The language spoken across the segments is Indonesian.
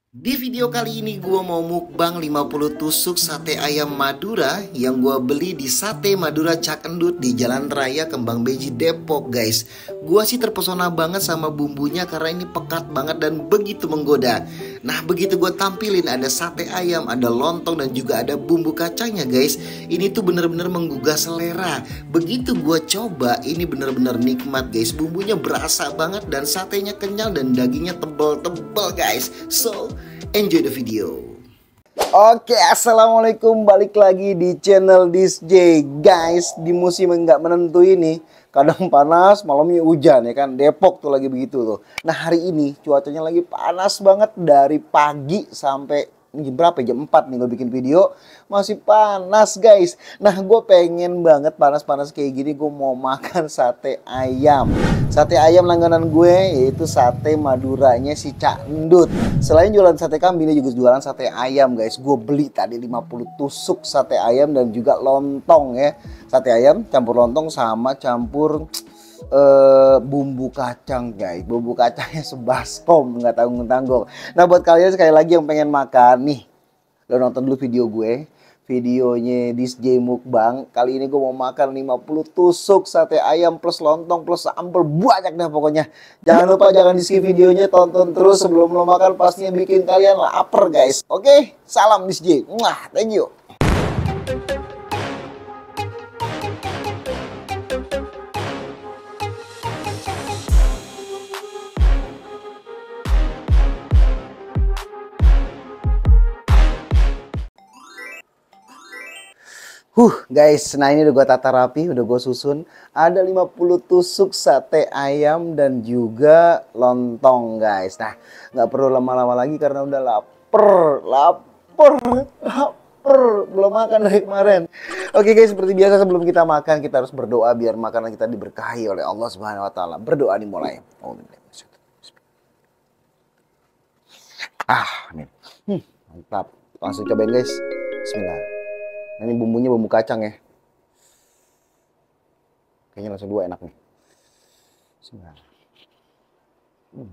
Di video kali ini gue mau mukbang 50 tusuk sate ayam Madura yang gue beli di Sate Madura Cak Endut di Jalan Raya Kembang Beji Depok guys. Gue sih terpesona banget sama bumbunya karena ini pekat banget dan begitu menggoda. Nah begitu gue tampilin ada sate ayam, ada lontong dan juga ada bumbu kacangnya guys. Ini tuh bener-bener menggugah selera. Begitu gue coba ini bener-bener nikmat guys. Bumbunya berasa banget dan satenya kenyal dan dagingnya tebel-tebel guys. So enjoy the video. Oke, assalamualaikum, balik lagi di channel DJ guys. Di musim yang nggak menentu ini, kadang panas, malamnya hujan ya kan. Depok tuh lagi begitu tuh. Nah hari ini cuacanya lagi panas banget dari pagi sampai jam berapa? Jam 4 nih gue bikin video. Masih panas guys. Nah gue pengen banget panas-panas kayak gini. Gue mau makan sate ayam. Sate ayam langganan gue yaitu sate Maduranya si Cak Endut. Selain jualan sate kambing, dia juga jualan sate ayam guys. Gue beli tadi 50 tusuk sate ayam dan juga lontong ya. Sate ayam campur lontong sama campur bumbu kacang guys. Bumbu kacangnya sebaskom, nggak tanggung-tanggung. Nah buat kalian sekali lagi yang pengen makan nih, lo nonton dulu video gue, videonya DJ Mukbang. Kali ini gue mau makan 50 tusuk sate ayam plus lontong plus sambal, banyak deh pokoknya. Jangan lupa jangan di skip videonya, tonton terus. Sebelum lo makan pastinya bikin kalian lapar guys. Oke, salam DJ. Thank you. Guys, nah ini udah gue tata rapi, udah gue susun. Ada 50 tusuk sate ayam dan juga lontong guys. Nah, nggak perlu lama-lama lagi karena udah lapar, lapar, lapar. Belum makan dari kemarin. Oke guys, seperti biasa sebelum kita makan, kita harus berdoa biar makanan kita diberkahi oleh Allah Subhanahu Wa Taala. Berdoa dimulai. Amin. Mantap. Langsung cobain guys. Bismillah. Nah, ini bumbunya bumbu kacang ya. Kayaknya langsung dua enak nih. Bismillah. Hmm.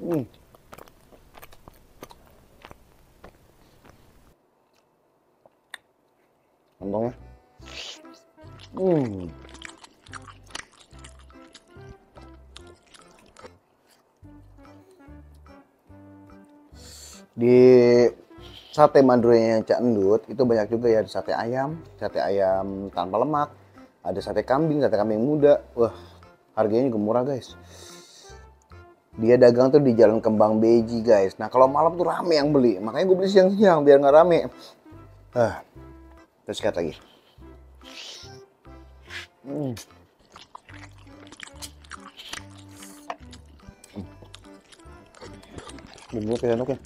Hmm. Lontongnya. Hmm. Di sate Maduranya Cak Endut itu banyak juga ya, ada sate ayam tanpa lemak, ada sate kambing muda. Wah, harganya juga murah guys. Dia dagang tuh di Jalan Kembang Beji guys. Nah kalau malam tuh rame yang beli, makanya gue beli siang-siang biar nggak rame. Terus sikat lagi. Bumbunya kayak enak ya.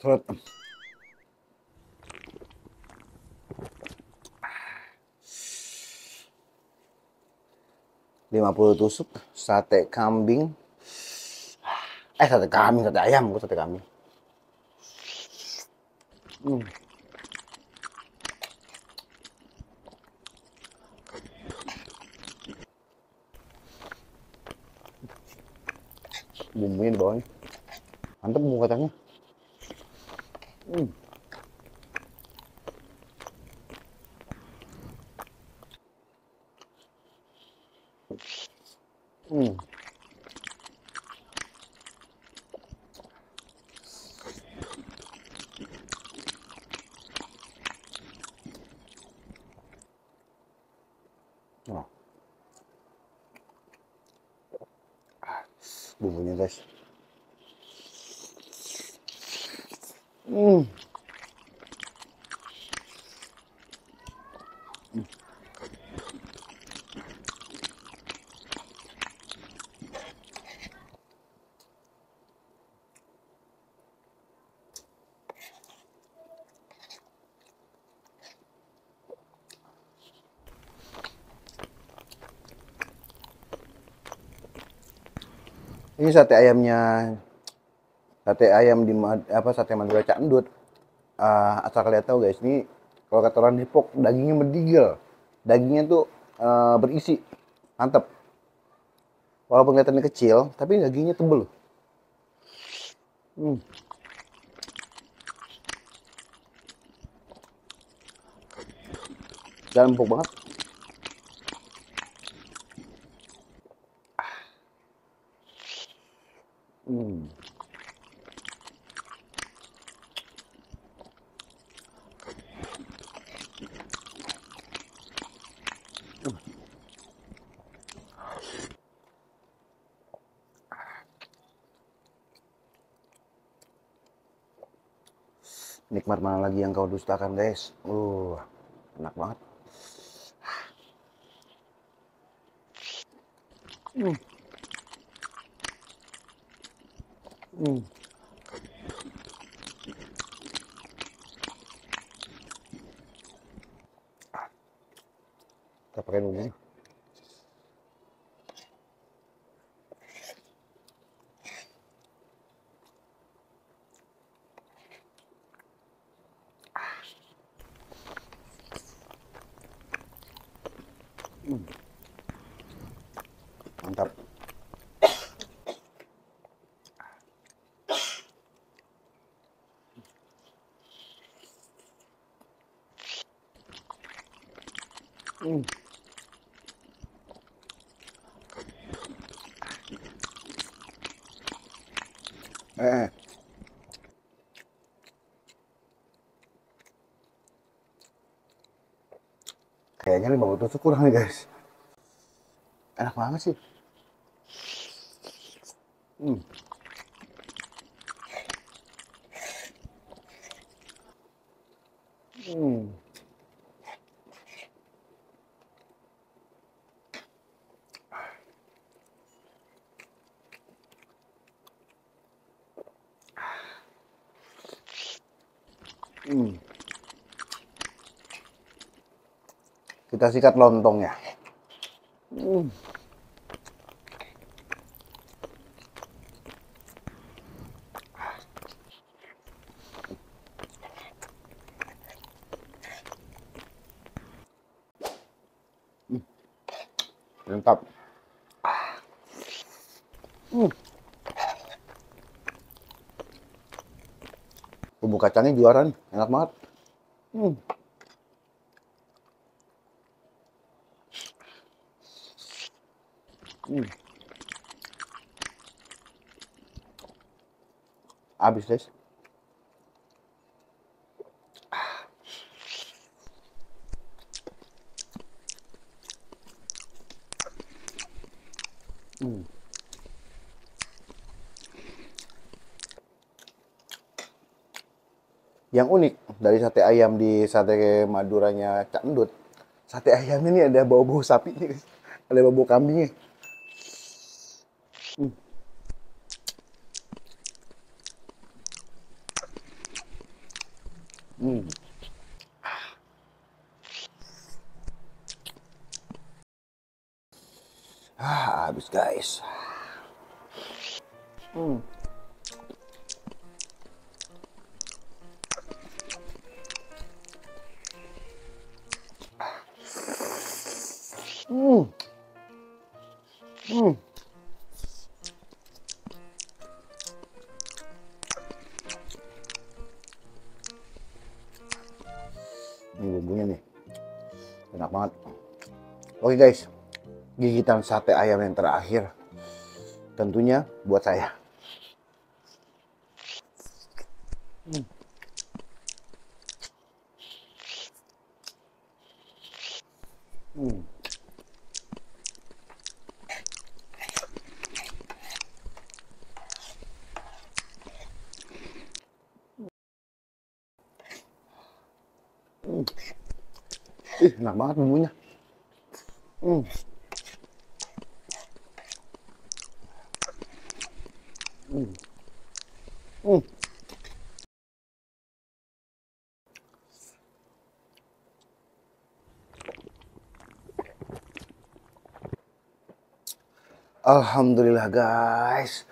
Seret. 50 tusuk sate kambing. Sate ayam, bukan sate kambing. Bumbunya di bawahnya. Mantap bumbu kacangnya. Oh, bumbunya guys. Ini sate ayamnya, sate ayam di sate Madura Cak Endut. Asal kalian tahu guys, ini kalau kata orang Depok dagingnya mendigel. Dagingnya tuh berisi, mantep. Walaupun kelihatannya kecil, tapi dagingnya tebel. Hmm. Dan empuk banget. Hmm. Nikmat mana lagi yang kau dustakan guys. Enak banget. Hmm. Hmm. Kita pakai dulu nih. Mantap. Hmm. Eh, kayaknya 50 tusuk kurang nih guys. Enak banget sih. Hmm. Hmm. Hmm. Kita sikat lontongnya. Hmm. Mantap. Hmm. Bumbu kacangnya juara nih, enak banget. Hmm. Hmm. Habis guys. Hmm. Yang unik dari sate ayam di sate Maduranya Cak Endut, sate ayam ini ada bau-bau sapinya guys. Ada bau-bau kambingnya. Hmm. Hmm. Habis guys. Hmm. Hmm. Hmm. Ini bumbunya nih, enak banget. Oke guys, gigitan sate ayam yang terakhir, tentunya buat saya. Hmm. Hmm. Hmm. Enak banget bumbunya. Hmm. Hmm. Hmm. Alhamdulillah guys,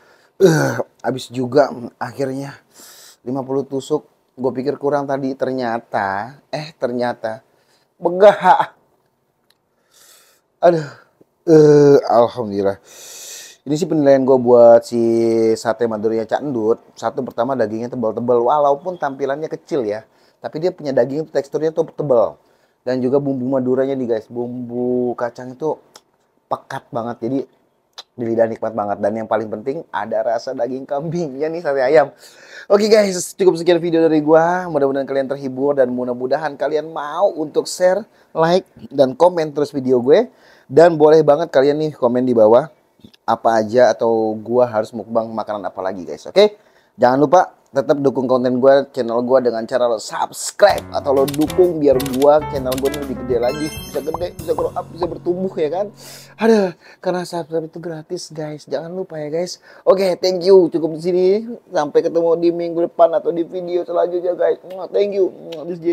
Habis juga akhirnya 50 tusuk. Gue pikir kurang tadi, ternyata begah. Aduh, alhamdulillah. Ini sih penilaian gue buat si sate Maduranya Cak Endut. Satu, pertama dagingnya tebal-tebal, walaupun tampilannya kecil ya. Tapi dia punya daging teksturnya tuh tebal. Dan juga bumbu Maduranya nih guys, bumbu kacang itu pekat banget. Jadi di lidah nikmat banget. Dan yang paling penting ada rasa daging kambingnya nih, sate ayam. Oke guys, cukup sekian video dari gua. Mudah-mudahan kalian terhibur dan mudah-mudahan kalian mau untuk share, like, dan komen terus video gue. Dan boleh banget kalian nih komen di bawah apa aja atau gua harus mukbang makanan apa lagi guys. Oke? Jangan lupa tetap dukung konten gua, channel gua dengan cara lo subscribe atau lo dukung biar gua channel gua lebih gede lagi, bisa gede, bisa grow up, bisa bertumbuh ya kan. Ada karena subscribe itu gratis guys. Jangan lupa ya guys. Oke, thank you. Cukup di sini. Sampai ketemu di minggu depan atau di video selanjutnya guys. Thank you. This J.